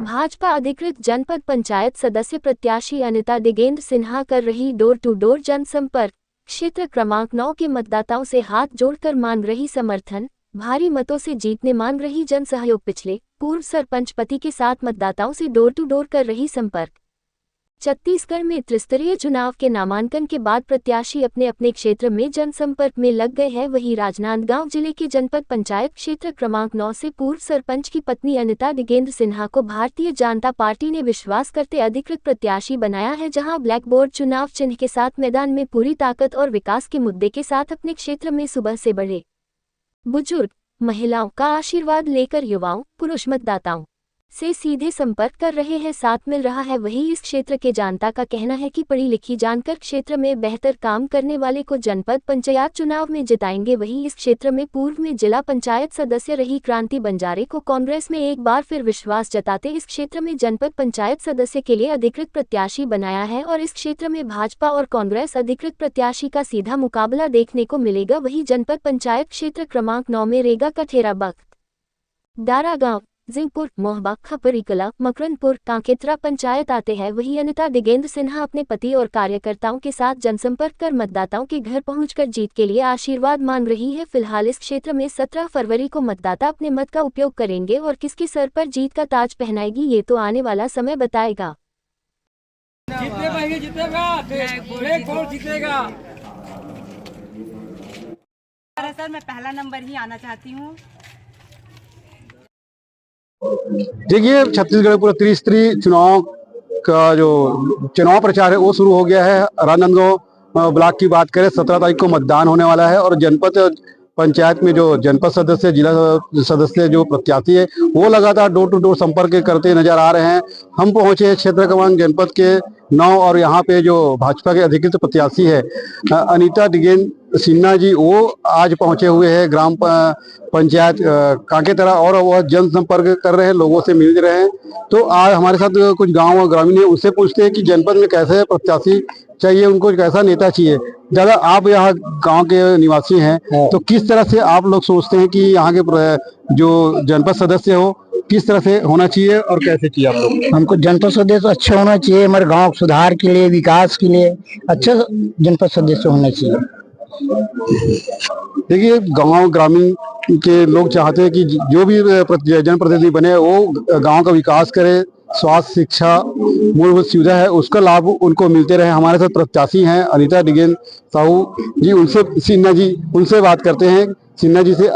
भाजपा अधिकृत जनपद पंचायत सदस्य प्रत्याशी अनिता दिगेंद्र सिन्हा कर रही डोर टू डोर जनसंपर्क। क्षेत्र क्रमांक 9 के मतदाताओं से हाथ जोड़कर मांग रही समर्थन। भारी मतों से जीतने मांग रही जन सहयोग। पिछले पूर्व सरपंच पति के साथ मतदाताओं से डोर टू डोर कर रही संपर्क। छत्तीसगढ़ में त्रिस्तरीय चुनाव के नामांकन के बाद प्रत्याशी अपने अपने क्षेत्र में जनसंपर्क में लग गए हैं। वहीं राजनांदगांव जिले के जनपद पंचायत क्षेत्र क्रमांक 9 से पूर्व सरपंच की पत्नी अनिता दिगेंद्र सिन्हा को भारतीय जनता पार्टी ने विश्वास करते अधिकृत प्रत्याशी बनाया है, जहां ब्लैक बोर्ड चुनाव चिन्ह के साथ मैदान में पूरी ताकत और विकास के मुद्दे के साथ अपने क्षेत्र में सुबह से बड़े बुजुर्ग महिलाओं का आशीर्वाद लेकर युवाओं पुरुष मतदाताओं से सीधे संपर्क कर रहे हैं, साथ मिल रहा है। वहीं इस क्षेत्र के जनता का कहना है कि पढ़ी लिखी जानकर क्षेत्र में बेहतर काम करने वाले को जनपद पंचायत चुनाव में जिताएंगे। वहीं इस क्षेत्र में पूर्व में जिला पंचायत सदस्य रही क्रांति बंजारे को कांग्रेस में एक बार फिर विश्वास जताते इस क्षेत्र में जनपद पंचायत सदस्य के लिए अधिकृत प्रत्याशी बनाया है और इस क्षेत्र में भाजपा और कांग्रेस अधिकृत प्रत्याशी का सीधा मुकाबला देखने को मिलेगा। वहीं जनपद पंचायत क्षेत्र क्रमांक 9 में रेगा कठेरा बख्त दारा गाँव जिंगपुर मोहबा खपरीकला मकरनपुर कांकेतरा पंचायत आते हैं। वहीं अनिता दिगेंद्र सिन्हा अपने पति और कार्यकर्ताओं के साथ जनसंपर्क कर मतदाताओं के घर पहुंचकर जीत के लिए आशीर्वाद मांग रही है। फिलहाल इस क्षेत्र में 17 फरवरी को मतदाता अपने मत का उपयोग करेंगे और किसके सर पर जीत का ताज पहनाएगी ये तो आने वाला समय बताएगा। सर मैं पहला नंबर ही आना चाहती हूँ। देखिए, छत्तीसगढ़ पूरा त्रिस्तरीय चुनाव का जो चुनाव प्रचार है वो शुरू हो गया है। राजनांदगांव ब्लॉक की बात करें, 17 तारीख को मतदान होने वाला है और जनपद पंचायत में जो जनपद सदस्य जिला सदस्य जो प्रत्याशी है वो लगातार डोर टू डोर संपर्क करते नजर आ रहे हैं। हम पहुंचे क्षेत्र क्रमांक जनपद के 9 और यहाँ पे जो भाजपा के अधिकृत प्रत्याशी है अनिता दिगेंद्र सिन्हा जी, वो आज पहुंचे हुए हैं ग्राम पंचायत कांकेतरा और वह जनसंपर्क कर रहे हैं, लोगों से मिल रहे हैं। तो आज हमारे साथ कुछ गांव और ग्रामीण है, उससे पूछते हैं कि जनपद में कैसे प्रत्याशी चाहिए, उनको कैसा नेता चाहिए। दादा, आप यहाँ गांव के निवासी हैं, तो किस तरह से आप लोग सोचते हैं कि यहाँ के जो जनपद सदस्य हो किस तरह से होना चाहिए और कैसे चाहिए आप लोग? हमको जनपद सदस्य अच्छा होना चाहिए, हमारे गांव सुधार के लिए विकास के लिए अच्छा जनपद सदस्य होना चाहिए। देखिए, गांव ग्रामीण के लोग चाहते हैं कि जो भी जनप्रतिनिधि बने वो गांव का विकास करे, स्वास्थ्य शिक्षा मूलभूत सुविधा है उसका लाभ उनको मिलते रहे। हमारे साथ प्रत्याशी हैं अनिता दिगेंद्र साहू जी, सिन्हा जी, उनसे बात करते हैं। सिन्हा जी से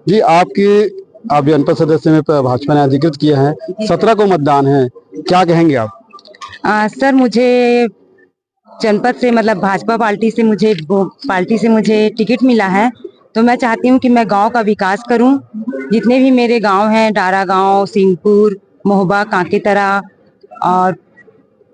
जी, आप जनपद सदस्य में भाजपा ने अधिकृत किया है, 17 को मतदान है, क्या कहेंगे आप? सर, मुझे जनपद से मतलब भाजपा पार्टी से मुझे टिकट मिला है, तो मैं चाहती हूँ कि मैं गांव का विकास करूं। जितने भी मेरे गांव हैं, डारा गांव, सिंहपुर, मोहबा, कांकेतरा और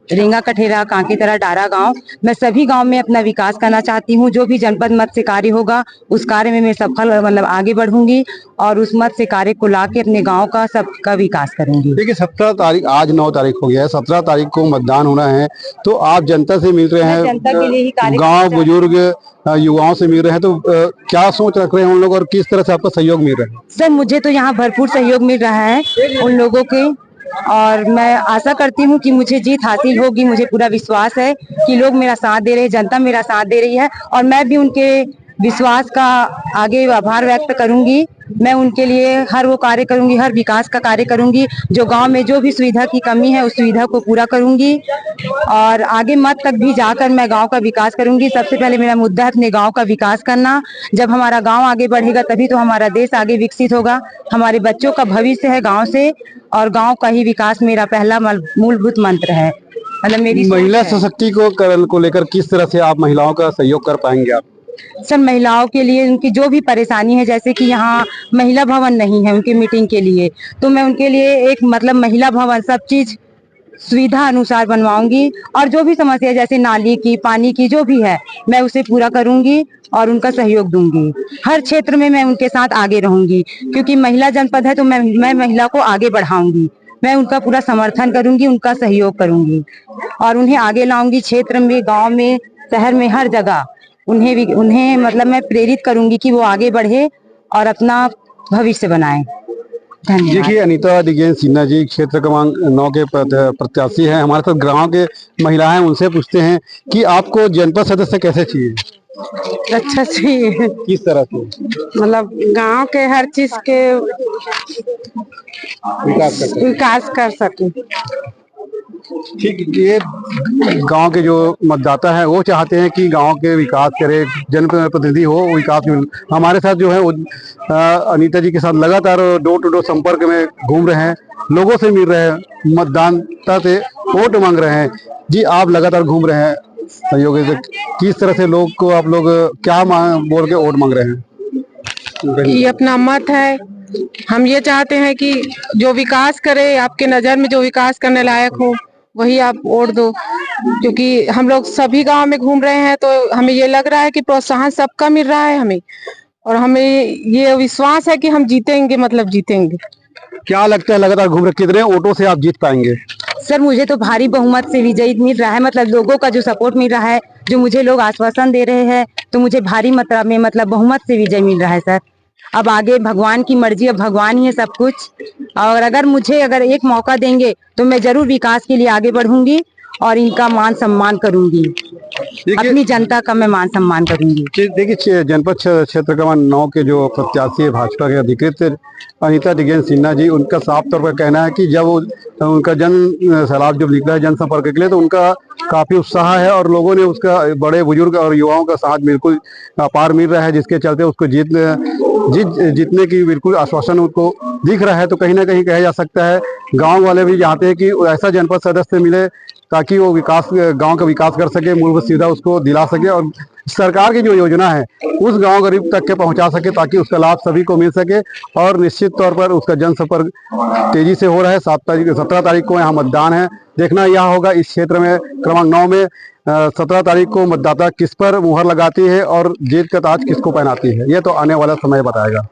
रेंगा कठेरा, कांकेतरा, डारा गांव, मैं सभी गांव में अपना विकास करना चाहती हूं। जो भी जनपद मत से कार्य होगा उस कार्य में मैं सफल मतलब आगे बढ़ूंगी और उस मत से कार्य को लाके अपने गांव का सबका विकास करूंगी। देखिए, 17 तारीख, आज 9 तारीख हो गया है, 17 तारीख को मतदान होना है, तो आप जनता से मिल रहे हैं, जनता के लिए ही कार्य, गाँव बुजुर्ग युवाओं से मिल रहे हैं, तो क्या सोच रख रहे हैं उन लोग और किस तरह से आपका सहयोग मिल रहा है? सर, मुझे तो यहाँ भरपूर सहयोग मिल रहा है उन लोगों के और मैं आशा करती हूँ कि मुझे जीत हासिल होगी। मुझे पूरा विश्वास है कि लोग मेरा साथ दे रहे हैं, जनता मेरा साथ दे रही है और मैं भी उनके विश्वास का आगे आभार व्यक्त करूंगी। मैं उनके लिए हर वो कार्य करूंगी, हर विकास का कार्य करूंगी। जो गांव में जो भी सुविधा की कमी है उस सुविधा को पूरा करूंगी और आगे मत तक भी जाकर मैं गांव का विकास करूंगी। सबसे पहले मेरा मुद्दा है अपने गांव का विकास करना। जब हमारा गांव आगे बढ़ेगा तभी तो हमारा देश आगे विकसित होगा। हमारे बच्चों का भविष्य है गांव से और गांव का ही विकास मेरा पहला मूलभूत मंत्र है। मतलब मेरी महिला सशक्तिकरण को लेकर किस तरह से आप महिलाओं का सहयोग कर पाएंगे आप? सर, महिलाओं के लिए उनकी जो भी परेशानी है, जैसे कि यहाँ महिला भवन नहीं है उनकी मीटिंग के लिए, तो मैं उनके लिए एक मतलब महिला भवन सब चीज सुविधा अनुसार बनवाऊंगी और जो भी समस्या जैसे नाली की, पानी की जो भी है मैं उसे पूरा करूंगी और उनका सहयोग दूंगी। हर क्षेत्र में मैं उनके साथ आगे रहूंगी क्योंकि महिला जनपद है, तो मैं महिला को आगे बढ़ाऊंगी। मैं उनका पूरा समर्थन करूंगी, उनका सहयोग करूंगी और उन्हें आगे लाऊंगी। क्षेत्र में, गाँव में, शहर में, हर जगह उन्हें मतलब मैं प्रेरित करूंगी कि वो आगे बढ़े और अपना भविष्य बनाए। धन्यवाद। देखिए, अनीता डिगेन सिन्हा जी क्षेत्र क्रमांक 9 के प्रत्याशी हैं। हमारे साथ गांव के महिलाएं, उनसे पूछते हैं कि आपको जनपद सदस्य कैसे चाहिए, अच्छा चाहिए, किस तरह से मतलब गांव के हर चीज के विकास कर सके। ठीक, ये गांव के जो मतदाता हैं वो चाहते हैं कि गांव के विकास करे, जनप्रतिनिधि हो, विकास में। हमारे साथ जो है वो अनीता जी के साथ लगातार डोर टू डोर संपर्क में घूम रहे हैं, लोगों से मिल रहे हैं, मतदाता से वोट मांग रहे हैं। जी, आप लगातार घूम रहे हैं सहयोगी से, किस तरह से लोग को आप लोग क्या बोल के वोट मांग रहे हैं? ये अपना मत है, हम ये चाहते हैं कि जो विकास करे, आपके नजर में जो विकास करने लायक हो वही आप वोट दो। क्योंकि हम लोग सभी गांव में घूम रहे हैं तो हमें ये लग रहा है कि प्रोत्साहन सबका मिल रहा है हमें, और हमें ये विश्वास है कि हम जीतेंगे, मतलब जीतेंगे। क्या लगता है, लगातार घूम रहे, कितने वोटों से आप जीत पाएंगे? सर, मुझे तो भारी बहुमत से विजयी मिल रहा है, मतलब लोगों का जो सपोर्ट मिल रहा है, जो मुझे लोग आश्वासन दे रहे हैं, तो मुझे भारी मात्रा में मतलब बहुमत से विजय मिल रहा है सर। अब आगे भगवान की मर्जी, अब भगवान ही है सब कुछ। और अगर एक मौका देंगे तो मैं जरूर विकास के लिए आगे बढ़ूंगी और इनका मान सम्मान करूंगी, अपनी जनता का मैं मान सम्मान करूंगी। देखिए, जनपद क्षेत्र क्रमांक 9 के जो प्रत्याशी है भाजपा के अधिकृत अनीता डिगेन सिन्हा जी, उनका साफ तौर पर कहना है कि जब उनका जन सैलाब जब निकला है जनसंपर्क के लिए, तो उनका काफी उत्साह है और लोगों ने उसका, बड़े बुजुर्ग और युवाओं का साथ बिल्कुल अपार मिल रहा है, जिसके चलते उसको जीतने की बिल्कुल आश्वासन उनको दिख रहा है। तो कहीं ना कहीं कहा जा सकता है गांव वाले भी चाहते हैं कि ऐसा जनपद सदस्य मिले ताकि वो गांव का विकास कर सके, मूलभूत सुविधा उसको दिला सके और सरकार की जो योजना है उस गांव गरीब तक के पहुंचा सके, ताकि उसका लाभ सभी को मिल सके। और निश्चित तौर पर उसका जनसंपर्क तेजी से हो रहा है। 17 तारीख को यहाँ मतदान है। देखना यह होगा इस क्षेत्र में क्रमांक 9 में 17 तारीख को मतदाता किस पर मुहर लगाती है और जीत का ताज किसको पहनाती है, ये तो आने वाला समय बताएगा।